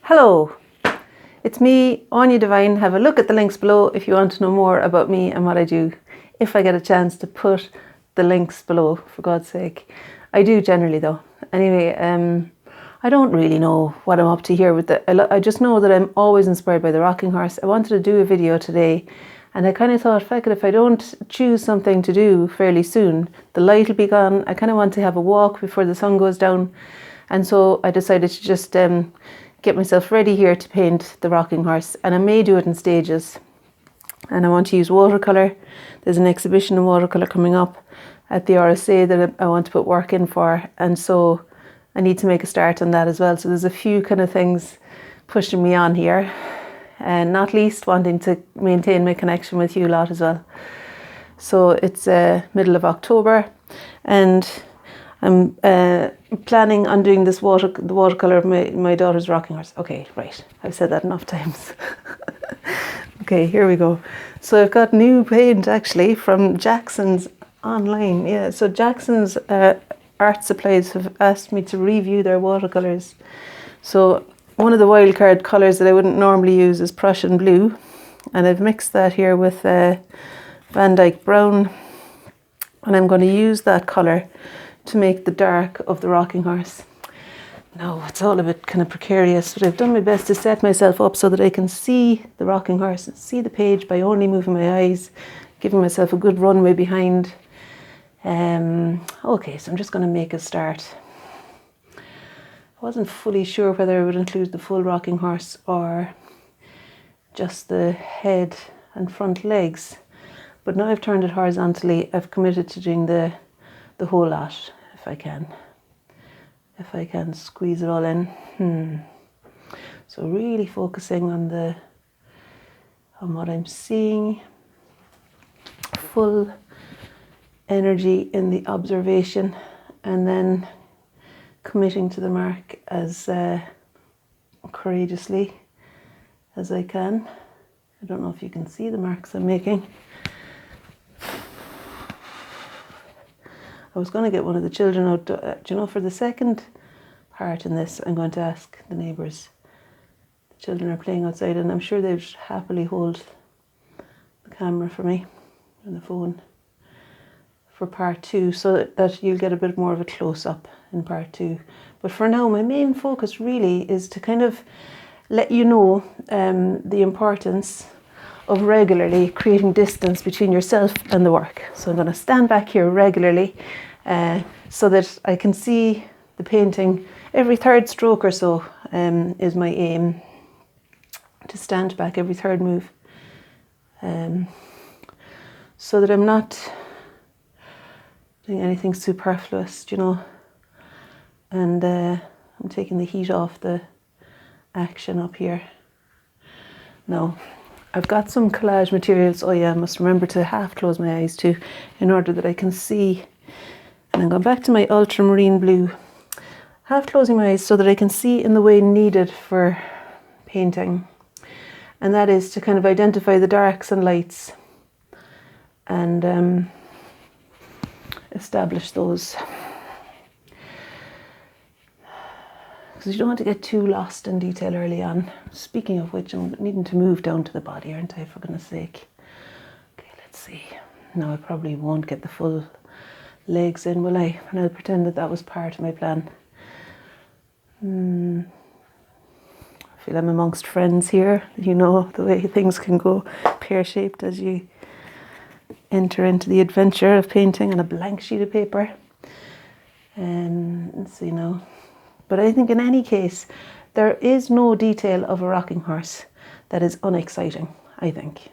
Hello, it's me, Aine Divine. Have a look at the links below if you want to know more about me and what I do. If I get a chance to put the links below, for God's sake. I do generally though. Anyway, I don't really know what I'm up to here with I just know that I'm always inspired by the rocking horse. I wanted to do a video today and I kind of thought, fuck it, if I don't choose something to do fairly soon, the light will be gone. I kind of want to have a walk before the sun goes down. And so I decided to just get myself ready here to paint the rocking horse, and I may do it in stages. And I want to use watercolour. There's an exhibition in watercolour coming up at the RSA that I want to put work in for, and so I need to make a start on that as well. So there's a few kind of things pushing me on here, and not least wanting to maintain my connection with you lot as well. So it's middle of October, and I'm planning on doing this the watercolour of my daughter's rocking horse. Okay, right, I've said that enough times. Okay, here we go. So I've got new paint actually from Jackson's online. Yeah, so Jackson's art supplies have asked me to review their watercolours. So one of the wildcard colours that I wouldn't normally use is Prussian blue, and I've mixed that here with Van Dyke brown, and I'm going to use that colour to make the dark of the rocking horse. Now, it's all a bit kind of precarious, but I've done my best to set myself up so that I can see the rocking horse and see the page by only moving my eyes, giving myself a good runway behind. Okay, so I'm just going to make a start. I wasn't fully sure whether I would include the full rocking horse or just the head and front legs, but now I've turned it horizontally. I've committed to doing the whole lot, if I can squeeze it all in. So really focusing on what I'm seeing, full energy in the observation, and then committing to the mark as courageously as I can. I don't know if you can see the marks I'm making. I was going to get one of the children out, do you know, for the second part in this, I'm going to ask the neighbours. The children are playing outside, and I'm sure they'd happily hold the camera for me and the phone for part 2, so that you'll get a bit more of a close-up in part 2. But for now, my main focus really is to kind of let you know the importance of regularly creating distance between yourself and the work. So I'm going to stand back here regularly so that I can see the painting every third stroke or so is my aim, to stand back every third move, so that I'm not doing anything superfluous, you know, and I'm taking the heat off the action up here. Now, I've got some collage materials. Oh yeah, I must remember to half close my eyes too, in order that I can see. And I'm going back to my ultramarine blue, half closing my eyes so that I can see in the way needed for painting. And that is to kind of identify the darks and lights and establish those. Because you don't want to get too lost in detail early on. Speaking of which, I'm needing to move down to the body, aren't I, for goodness sake. Okay, let's see. No, I probably won't get the full legs in, will I? And I'll pretend that that was part of my plan. I feel I'm amongst friends here. You know, the way things can go pear-shaped as you enter into the adventure of painting on a blank sheet of paper. Let's see now. But I think in any case, there is no detail of a rocking horse that is unexciting, I think.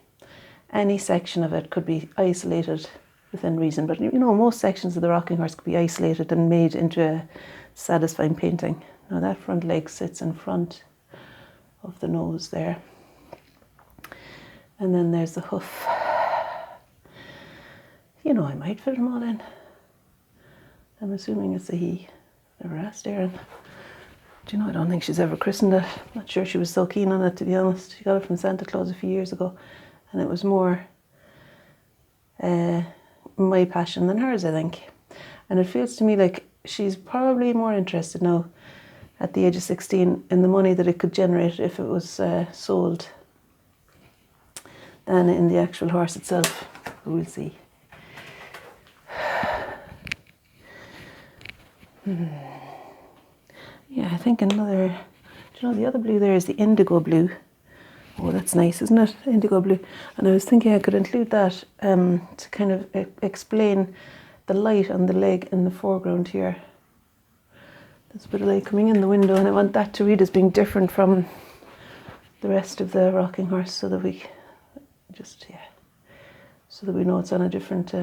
Any section of it could be isolated within reason, but you know, most sections of the rocking horse could be isolated and made into a satisfying painting. Now that front leg sits in front of the nose there. And then there's the hoof. You know, I might fit them all in. I'm assuming it's a he. Never asked Erin. Do you know, I don't think she's ever christened it. Not sure she was so keen on it, to be honest. She got it from Santa Claus a few years ago, and it was more my passion than hers, I think. And it feels to me like she's probably more interested now at the age of 16 in the money that it could generate if it was sold than in the actual horse itself. We'll see. Yeah, I think another, do you know, the other blue there is the indigo blue. Oh, that's nice, isn't it? Indigo blue. And I was thinking I could include that to kind of explain the light on the leg in the foreground here. There's a bit of light coming in the window, and I want that to read as being different from the rest of the rocking horse, so that we so that we know it's on a different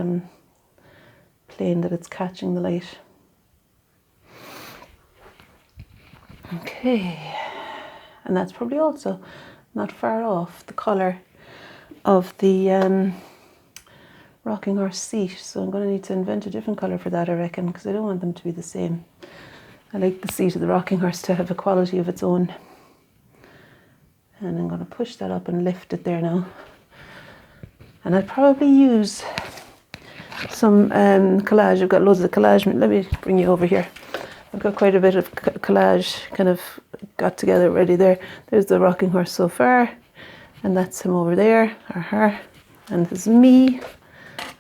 plane, that it's catching the light. Okay, and that's probably also not far off the colour of the rocking horse seat, so I'm going to need to invent a different colour for that, I reckon, because I don't want them to be the same. I like the seat of the rocking horse to have a quality of its own. And I'm going to push that up and lift it there now. And I'd probably use some collage. I've got loads of collage. Let me bring you over here. I've got quite a bit of collage kind of got together already there. There's the rocking horse so far. And that's him over there, or her. And this is me.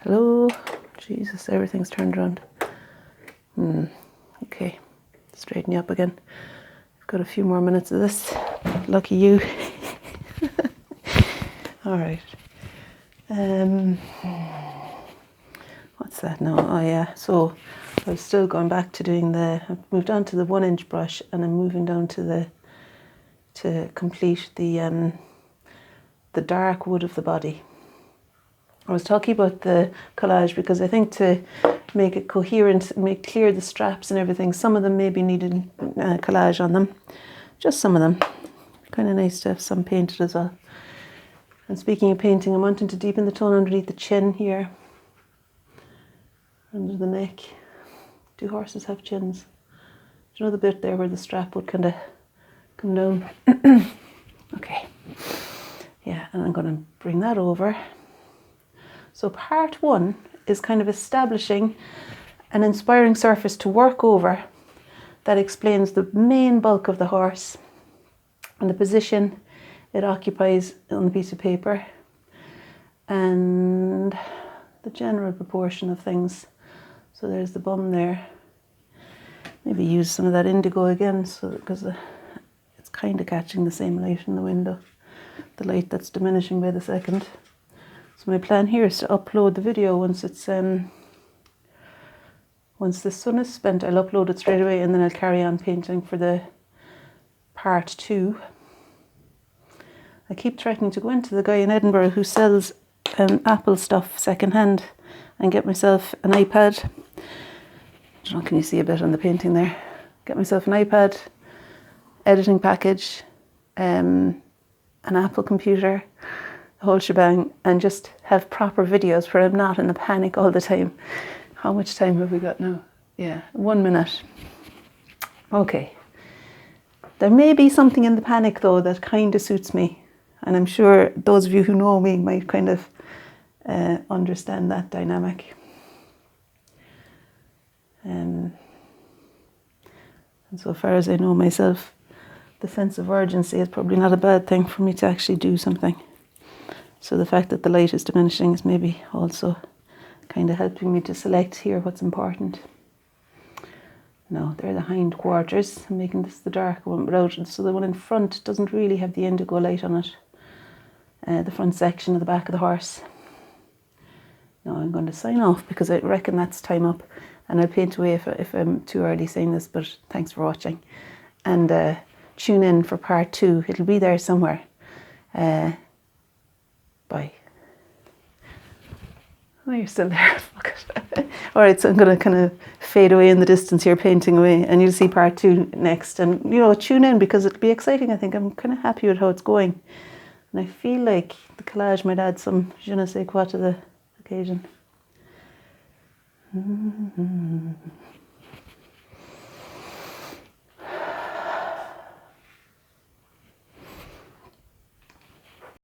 Hello. Jesus, everything's turned around. Okay. Straighten you up again. I've got a few more minutes of this. Lucky you. All right. What's that now? Oh yeah. So I was still going back to doing I've moved on to the 1-inch brush, and I'm moving down to complete the dark wood of the body. I was talking about the collage because I think to make it coherent, make clear the straps and everything, some of them maybe needed collage on them. Just some of them. Kind of nice to have some painted as well. And speaking of painting, I'm wanting to deepen the tone underneath the chin here. Under the neck. Do horses have chins? Do you know the bit there where the strap would kind of come down? Okay. Yeah, and I'm going to bring that over. So part 1 is kind of establishing an inspiring surface to work over that explains the main bulk of the horse and the position it occupies on the piece of paper and the general proportion of things. So there's the bum there. Maybe use some of that indigo again, so because it's kind of catching the same light in the window, the light that's diminishing by the second. So my plan here is to upload the video once it's once the sun is spent. I'll upload it straight away, and then I'll carry on painting for the part 2. I keep threatening to go into the guy in Edinburgh who sells Apple stuff secondhand and get myself an iPad. I don't know, can you see a bit on the painting there? Get myself an iPad, editing package, an Apple computer, the whole shebang, and just have proper videos where I'm not in a panic all the time. How much time have we got now? Yeah, 1 minute. Okay. There may be something in the panic though that kind of suits me, and I'm sure those of you who know me might kind of understand that dynamic. And so far as I know myself, the sense of urgency is probably not a bad thing for me to actually do something. So the fact that the light is diminishing is maybe also kind of helping me to select here what's important. No, they're the hind quarters. I'm making this the darker one, but so the one in front doesn't really have the indigo light on it. The front section of the back of the horse. Now I'm going to sign off because I reckon that's time up, and I'll paint away if I'm too early saying this, but thanks for watching. And tune in for part 2. It'll be there somewhere. Bye. Oh, you're still there. Fuck it. All right, so I'm going to kind of fade away in the distance here, painting away, and you'll see part 2 next. And, you know, tune in because it'll be exciting, I think. I'm kind of happy with how it's going. And I feel like the collage might add some je ne sais quoi to the occasion.